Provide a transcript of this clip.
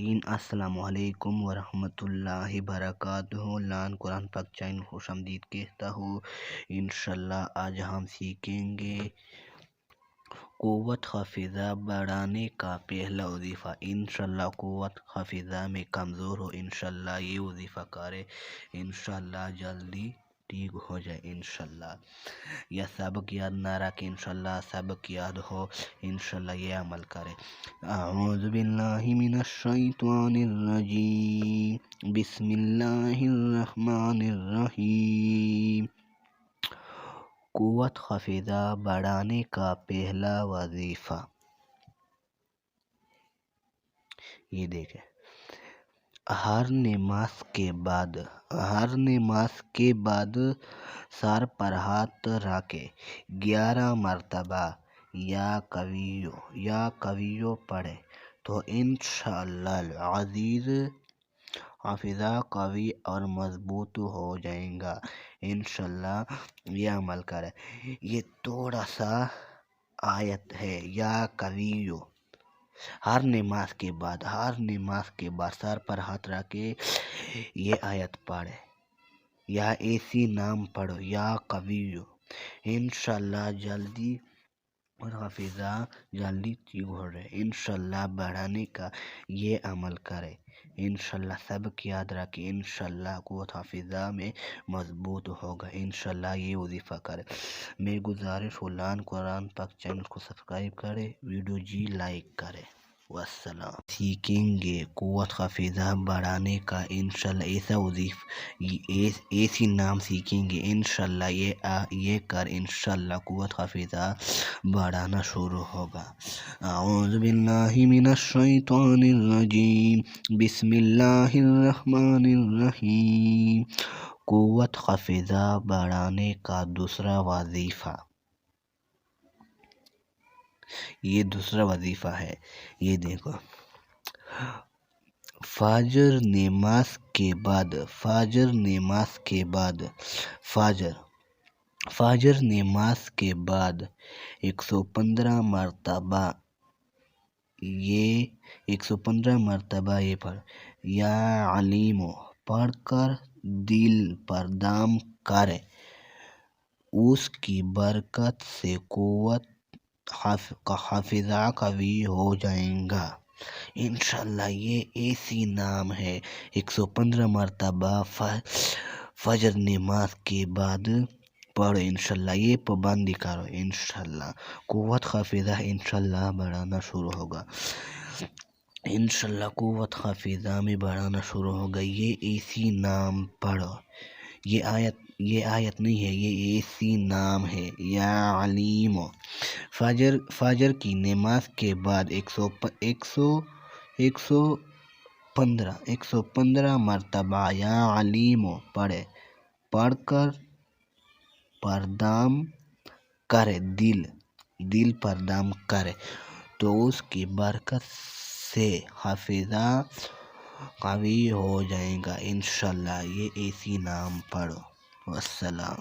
ناظرین السلام علیکم ورحمۃ اللہ وبرکاتہ۔ لان قرآن پاک چینل خوش آمدید کہتا ہوں۔ انشاءاللہ آج ہم سیکھیں گے قوت حافظہ بڑھانے کا پہلا وظیفہ۔ انشاءاللہ قوت حافظہ میں کمزور ہو، انشاءاللہ یہ وظیفہ کرے، انشاءاللہ جلدی ٹھیک ہو جائے۔ انشاءاللہ یہ سبق یاد نہ رکھے، انشاءاللہ سبق یاد ہو، انشاءاللہ یہ عمل کرے۔ اعوذ باللہ من الشیطان الرجیم، بسم اللہ الرحمن الرحیم۔ قوت حافظہ بڑھانے کا پہلا وظیفہ، یہ دیکھیں، ہر نماز کے بعد سر پر ہاتھ رکھے 11 مرتبہ یا کویوں پڑھے تو انشاءاللہ العزیز حافظہ قوی اور مضبوط ہو جائے گا۔ انشاءاللہ یہ عمل کرے۔ یہ تھوڑا سا آیت ہے، یا کویوں، ہر نماز کے بعد سر پر ہاتھ رکھ کے یہ آیت پڑھے، یا ایسی نام پڑھو، یا قویو، انشاءاللہ جلدی اور حافظہ جلدی ٹھیک ہو رہے۔ انشاءاللہ بڑھانے کا یہ عمل کرے، انشاءاللہ سبق یاد رکھے، انشاءاللہ قوت حافظہ میں مضبوط ہوگا، انشاءاللہ یہ وظیفہ کرے۔ میری گزارش ہو، لان قرآن پاک چینل کو سبسکرائب کرے، ویڈیو لائک کرے۔ والسلام۔ سیکھیں گے قوت حافظہ بڑھانے کا، انشاءاللہ ایسا وظیفہ، ایسی نام سیکھیں گے، انشاءاللہ یہ کر انشاءاللہ قوت حافظہ بڑھانا شروع ہوگا۔ اعوذ باللہ من الشیطان الرجیم، بسم اللہ الرحمن الرحیم۔ قوت حافظہ بڑھانے کا دوسرا وظیفہ، یہ دوسرا وظیفہ ہے، یہ دیکھو، فجر نماز کے بعد 115 مرتبہ یہ پڑھ، یا علیم پڑھ کر دل پر دم کرے، اس کی برکت سے قوت حافظہ قوی ہو جائے گا۔ انشاءاللہ یہ ایسی نام ہے، 115 مرتبہ فجر نماز کے بعد پڑھو، انشاءاللہ یہ پابندی کرو، انشاءاللہ قوت حافظہ انشاءاللہ بڑھانا شروع ہوگا، انشاءاللہ قوت حافظہ میں بڑھانا شروع ہوگا۔ یہ ایسی نام پڑھو، یہ آیت نہیں ہے، یہ ایسی نام ہے، یا علیم۔ فجر کی نماز کے بعد 115 مرتبہ یا علیم پڑھے، پڑھ کر پردام کرے، دل پردام کرے، تو اس کی برکت سے حافظہ قوی ہو جائے گا، انشاءاللہ یہ ایسی نام پڑھو۔ والسلام۔